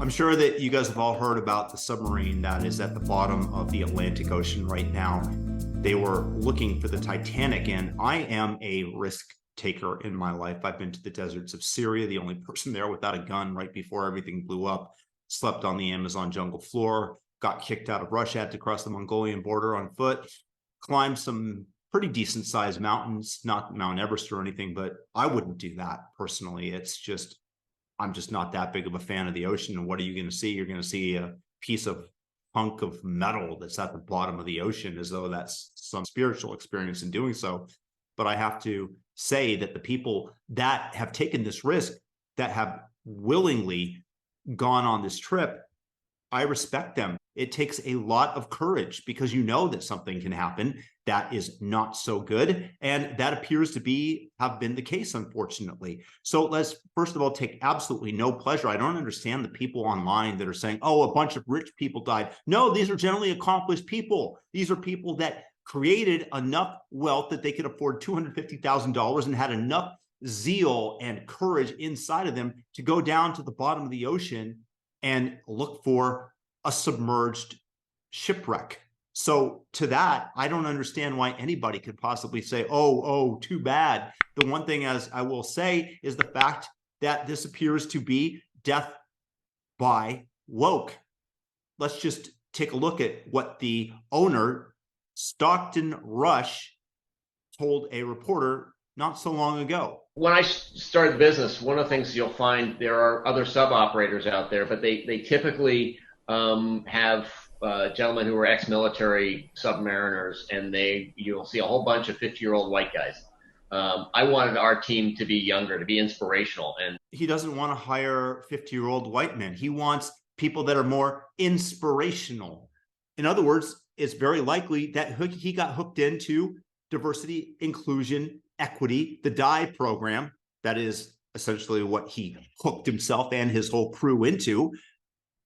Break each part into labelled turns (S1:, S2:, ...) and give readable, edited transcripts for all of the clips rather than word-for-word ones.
S1: I'm sure that you guys have all heard about the submarine that is at the bottom of the Atlantic Ocean right now. They were looking for the Titanic, and I am a risk taker in my life. I've been to the deserts of Syria, the only person there without a gun right before everything blew up, slept on the Amazon jungle floor, got kicked out of Russia, had to cross the Mongolian border on foot, climbed some pretty decent sized mountains, not Mount Everest or anything, but I wouldn't do that personally. I'm just not that big of a fan of the ocean. And what are you going to see? You're going to see a piece of hunk of metal that's at the bottom of the ocean, as though that's some spiritual experience in doing so. But I have to say that the people that have taken this risk, that have willingly gone on this trip, I respect them. It takes a lot of courage because you know that something can happen that is not so good. And that appears to have been the case, unfortunately. So let's first of all take absolutely no pleasure. I don't understand the people online that are saying, oh, a bunch of rich people died. No, these are generally accomplished people. These are people that created enough wealth that they could afford $250,000 and had enough zeal and courage inside of them to go down to the bottom of the ocean and look for a submerged shipwreck. So to that, I don't understand why anybody could possibly say, oh, too bad. The one thing, as I will say, is the fact that this appears to be death by woke. Let's just take a look at what the owner, Stockton Rush, told a reporter not so long ago.
S2: When I started the business, one of the things you'll find, there are other sub operators out there, but they typically have gentlemen who are ex-military submariners, and you'll see a whole bunch of 50-year-old white guys. I wanted our team to be younger, to be inspirational. And
S1: he doesn't want to hire 50-year-old white men. He wants people that are more inspirational. In other words, it's very likely that he got hooked into diversity, inclusion, equity, the DIE program. That is essentially what he hooked himself and his whole crew into.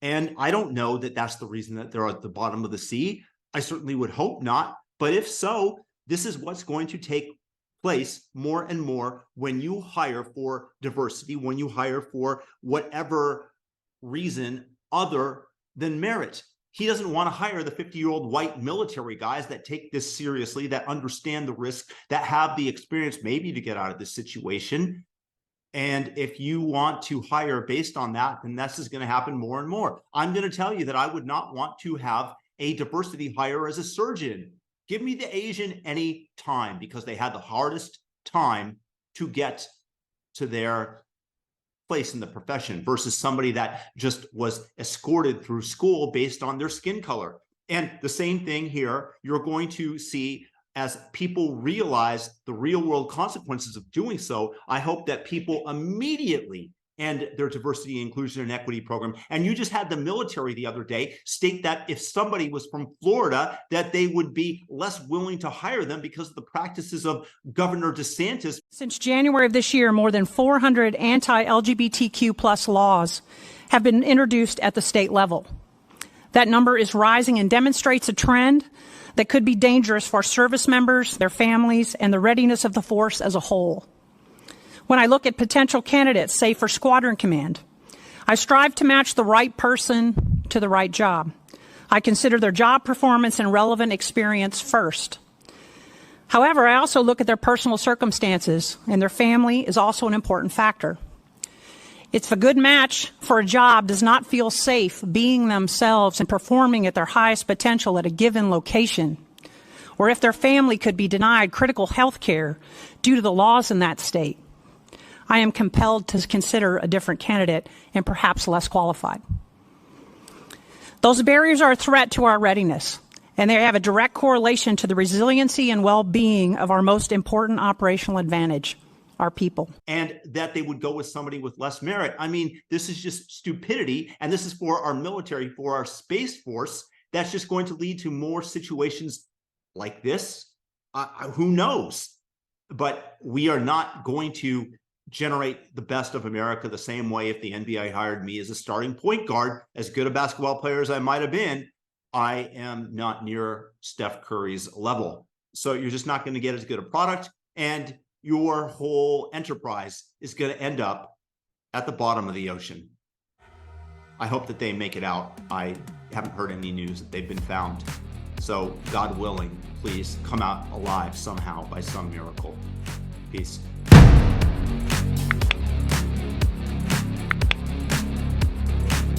S1: And I don't know that that's the reason that they're at the bottom of the sea. I certainly would hope not. But if so, this is what's going to take place more and more when you hire for diversity, when you hire for whatever reason other than merit. He doesn't want to hire the 50-year-old white military guys that take this seriously, that understand the risk, that have the experience maybe to get out of this situation. And if you want to hire based on that, then this is going to happen more and more. I'm going to tell you that I would not want to have a diversity hire as a surgeon. Give me the Asian any time, because they had the hardest time to get to their place in the profession versus somebody that just was escorted through school based on their skin color. And the same thing here, you're going to see as people realize the real world consequences of doing so. I hope that people immediately end their diversity, inclusion, and equity program. And you just had the military the other day state that if somebody was from Florida, that they would be less willing to hire them because of the practices of Governor DeSantis.
S3: Since January of this year, more than 400 anti-LGBTQ plus laws have been introduced at the state level. That number is rising and demonstrates a trend that could be dangerous for service members, their families, and the readiness of the force as a whole. When I look at potential candidates, say for squadron command, I strive to match the right person to the right job. I consider their job performance and relevant experience first. However, I also look at their personal circumstances, and their family is also an important factor. If a good match for a job does not feel safe being themselves and performing at their highest potential at a given location, or if their family could be denied critical health care due to the laws in that state, I am compelled to consider a different candidate and perhaps less qualified. Those barriers are a threat to our readiness, and they have a direct correlation to the resiliency and well-being of our most important operational advantage, our people.
S1: And that they would go with somebody with less merit. I mean, this is just stupidity, and this is for our military, for our Space Force. That's just going to lead to more situations like this. Who knows? But we are not going to generate the best of America the same way. If the NBA hired me as a starting point guard, as good a basketball player as I might have been, I am not near Steph Curry's level. So you're just not going to get as good a product, and your whole enterprise is going to end up at the bottom of the ocean. I hope that they make it out. I haven't heard any news that they've been found. So God willing, please come out alive somehow by some miracle. Peace.